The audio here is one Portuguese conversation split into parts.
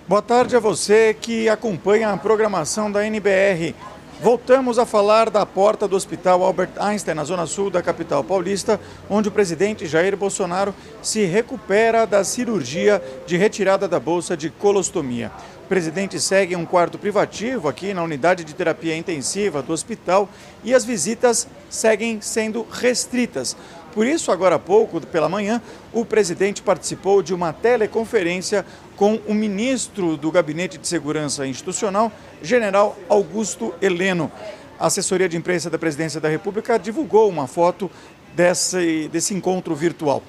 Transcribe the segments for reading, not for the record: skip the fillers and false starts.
Boa tarde a você que acompanha a programação da NBR. Voltamos a falar da porta do Hospital Albert Einstein, na zona sul da capital paulista, onde o presidente Jair Bolsonaro se recupera da cirurgia de retirada da bolsa de colostomia. O presidente segue em um quarto privativo aqui na unidade de terapia intensiva do hospital e as visitas seguem sendo restritas. Por isso, agora há pouco, pela manhã, o presidente participou de uma teleconferência com o ministro do Gabinete de Segurança Institucional, general Augusto Heleno. A assessoria de imprensa da Presidência da República divulgou uma foto desse encontro virtual.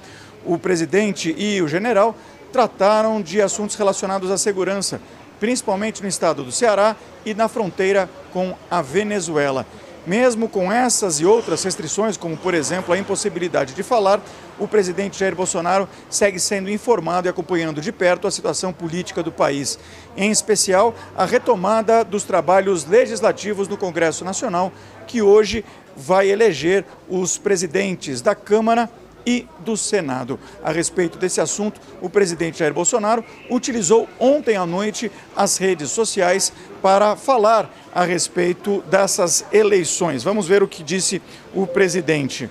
O presidente e o general trataram de assuntos relacionados à segurança, principalmente no estado do Ceará e na fronteira com a Venezuela. Mesmo com essas e outras restrições, como por exemplo a impossibilidade de falar, o presidente Jair Bolsonaro segue sendo informado e acompanhando de perto a situação política do país. Em especial, a retomada dos trabalhos legislativos no Congresso Nacional, que hoje vai eleger os presidentes da Câmara e do Senado. A respeito desse assunto, o presidente Jair Bolsonaro utilizou ontem à noite as redes sociais para falar a respeito dessas eleições. Vamos ver o que disse o presidente.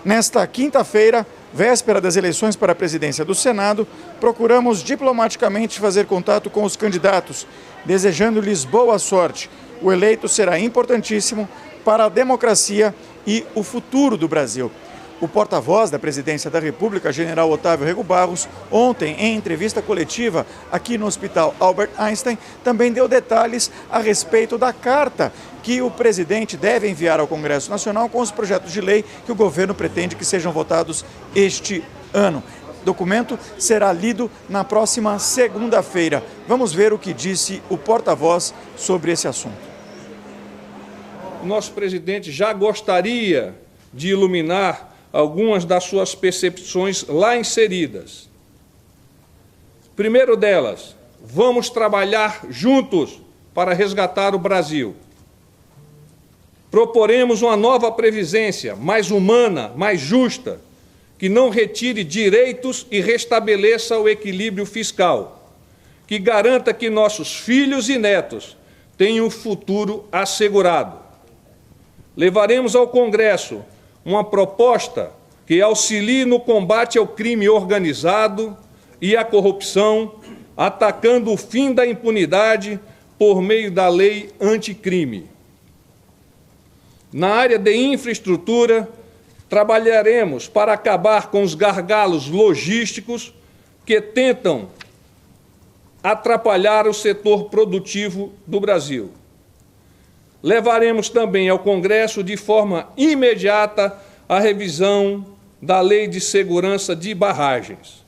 Nesta quinta-feira, véspera das eleições para a presidência do Senado, procuramos diplomaticamente fazer contato com os candidatos, desejando-lhes boa sorte. O eleito será importantíssimo para a democracia e o futuro do Brasil. O porta-voz da Presidência da República, general Otávio Rego Barros, ontem, em entrevista coletiva aqui no Hospital Albert Einstein, também deu detalhes a respeito da carta que o presidente deve enviar ao Congresso Nacional com os projetos de lei que o governo pretende que sejam votados este ano. O documento será lido na próxima segunda-feira. Vamos ver o que disse o porta-voz sobre esse assunto. O nosso presidente já gostaria de iluminar algumas das suas percepções lá inseridas. Primeiro delas, vamos trabalhar juntos para resgatar o Brasil. Proporemos uma nova previdência, mais humana, mais justa, que não retire direitos e restabeleça o equilíbrio fiscal, que garanta que nossos filhos e netos tenham um futuro assegurado. Levaremos ao Congresso uma proposta que auxilie no combate ao crime organizado e à corrupção, atacando o fim da impunidade por meio da lei anticrime. Na área de infraestrutura, trabalharemos para acabar com os gargalos logísticos que tentam atrapalhar o setor produtivo do Brasil. Levaremos também ao Congresso, de forma imediata, a revisão da Lei de Segurança de Barragens.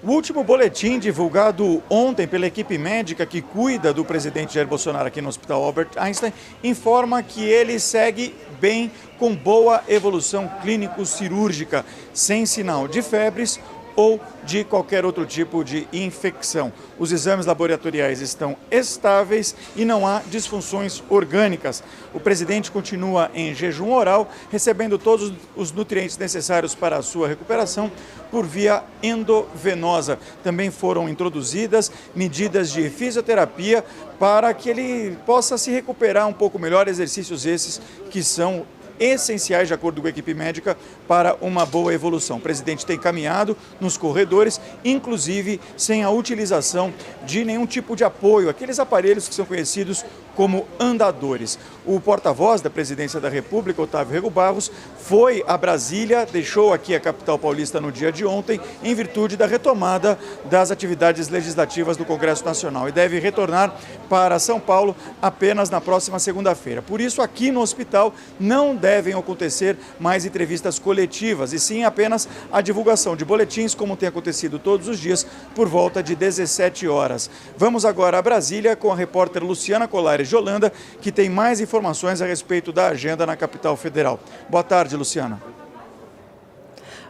O último boletim divulgado ontem pela equipe médica que cuida do presidente Jair Bolsonaro aqui no Hospital Albert Einstein informa que ele segue bem, com boa evolução clínico-cirúrgica, sem sinal de febres ou de qualquer outro tipo de infecção. Os exames laboratoriais estão estáveis e não há disfunções orgânicas. O presidente continua em jejum oral, recebendo todos os nutrientes necessários para a sua recuperação por via endovenosa. Também foram introduzidas medidas de fisioterapia para que ele possa se recuperar um pouco melhor, exercícios esses que são essenciais, de acordo com a equipe médica, para uma boa evolução. O presidente tem caminhado nos corredores, inclusive sem a utilização de nenhum tipo de apoio, aqueles aparelhos que são conhecidos como andadores. O porta-voz da Presidência da República, Otávio Rego Barros, foi a Brasília, deixou aqui a capital paulista no dia de ontem, em virtude da retomada das atividades legislativas do Congresso Nacional, e deve retornar para São Paulo apenas na próxima segunda-feira. Por isso, aqui no hospital não devem acontecer mais entrevistas coletivas, e sim apenas a divulgação de boletins, como tem acontecido todos os dias, por volta de 17 horas. Vamos agora a Brasília com a repórter Luciana Colares de Holanda, que tem mais informações a respeito da agenda na capital federal. Boa tarde, Luciana.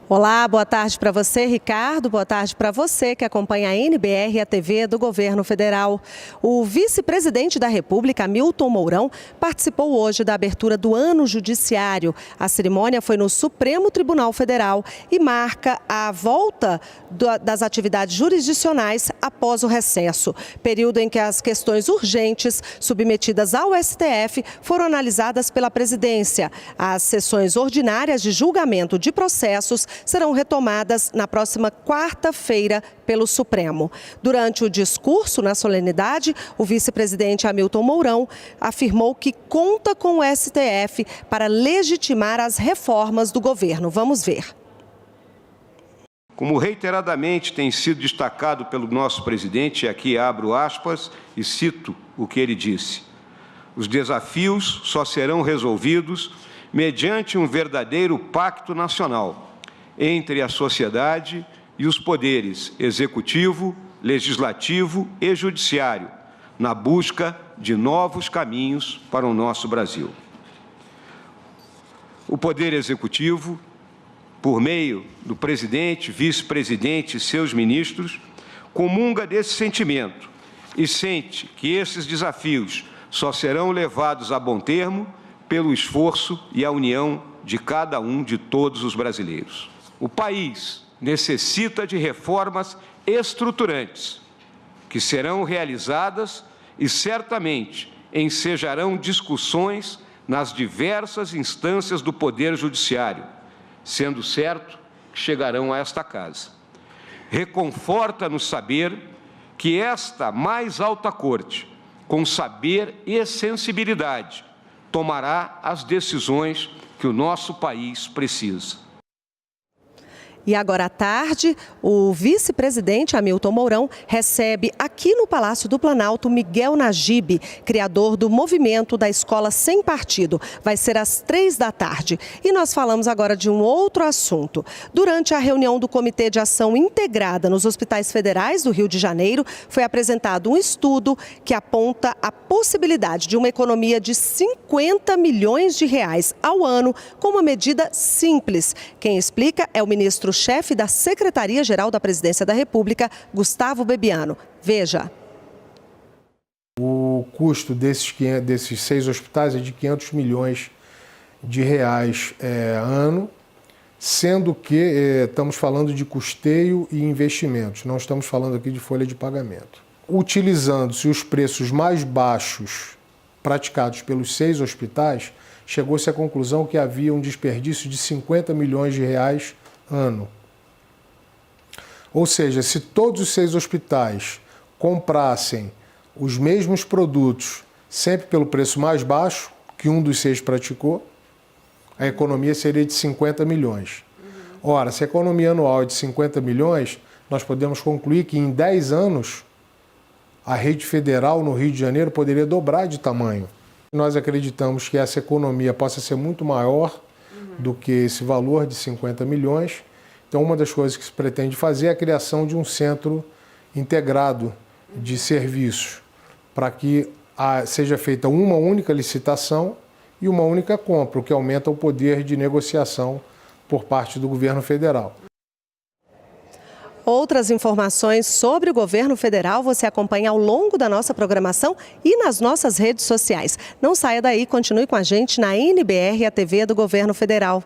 Olá, boa tarde para você, Ricardo. Boa tarde para você que acompanha a NBR e a TV do Governo Federal. O vice-presidente da República, Hamilton Mourão, participou hoje da abertura do Ano Judiciário. A cerimônia foi no Supremo Tribunal Federal e marca a volta das atividades jurisdicionais após o recesso, período em que as questões urgentes submetidas ao STF foram analisadas pela presidência. As sessões ordinárias de julgamento de processos serão retomadas na próxima quarta-feira pelo Supremo. Durante o discurso na solenidade, o vice-presidente Hamilton Mourão afirmou que conta com o STF para legitimar as reformas do governo. Vamos ver. Como reiteradamente tem sido destacado pelo nosso presidente, aqui abro aspas e cito o que ele disse: os desafios só serão resolvidos mediante um verdadeiro pacto nacional entre a sociedade e os poderes executivo, legislativo e judiciário, na busca de novos caminhos para o nosso Brasil. O Poder Executivo, por meio do presidente, vice-presidente e seus ministros, comunga desse sentimento e sente que esses desafios só serão levados a bom termo pelo esforço e a união de cada um de todos os brasileiros. O país necessita de reformas estruturantes, que serão realizadas e certamente ensejarão discussões nas diversas instâncias do Poder Judiciário, sendo certo que chegarão a esta casa. Reconforta-nos saber que esta mais alta corte, com saber e sensibilidade, tomará as decisões que o nosso país precisa. E agora à tarde, o vice-presidente Hamilton Mourão recebe aqui no Palácio do Planalto Miguel Najib, criador do movimento da Escola Sem Partido. Vai ser às 15h. E nós falamos agora de um outro assunto. Durante a reunião do Comitê de Ação Integrada nos Hospitais Federais do Rio de Janeiro, foi apresentado um estudo que aponta a possibilidade de uma economia de 50 milhões de reais ao ano com uma medida simples. Quem explica é o ministro-chefe da Secretaria-Geral da Presidência da República, Gustavo Bebiano. Veja. O custo desses 6 hospitais é de 500 milhões de reais ano, sendo que estamos falando de custeio e investimentos, não estamos falando aqui de folha de pagamento. Utilizando-se os preços mais baixos praticados pelos 6 hospitais, chegou-se à conclusão que havia um desperdício de 50 milhões de reais ano. Ou seja, se todos os 6 hospitais comprassem os mesmos produtos sempre pelo preço mais baixo que um dos 6 praticou, a economia seria de 50 milhões. Ora, se a economia anual é de 50 milhões, nós podemos concluir que em 10 anos a rede federal no Rio de Janeiro poderia dobrar de tamanho. Nós acreditamos que essa economia possa ser muito maior do que esse valor de 50 milhões. Então, uma das coisas que se pretende fazer é a criação de um centro integrado de serviços, para que seja feita uma única licitação e uma única compra, o que aumenta o poder de negociação por parte do governo federal. Outras informações sobre o governo federal você acompanha ao longo da nossa programação e nas nossas redes sociais. Não saia daí, continue com a gente na NBR, a TV do Governo Federal.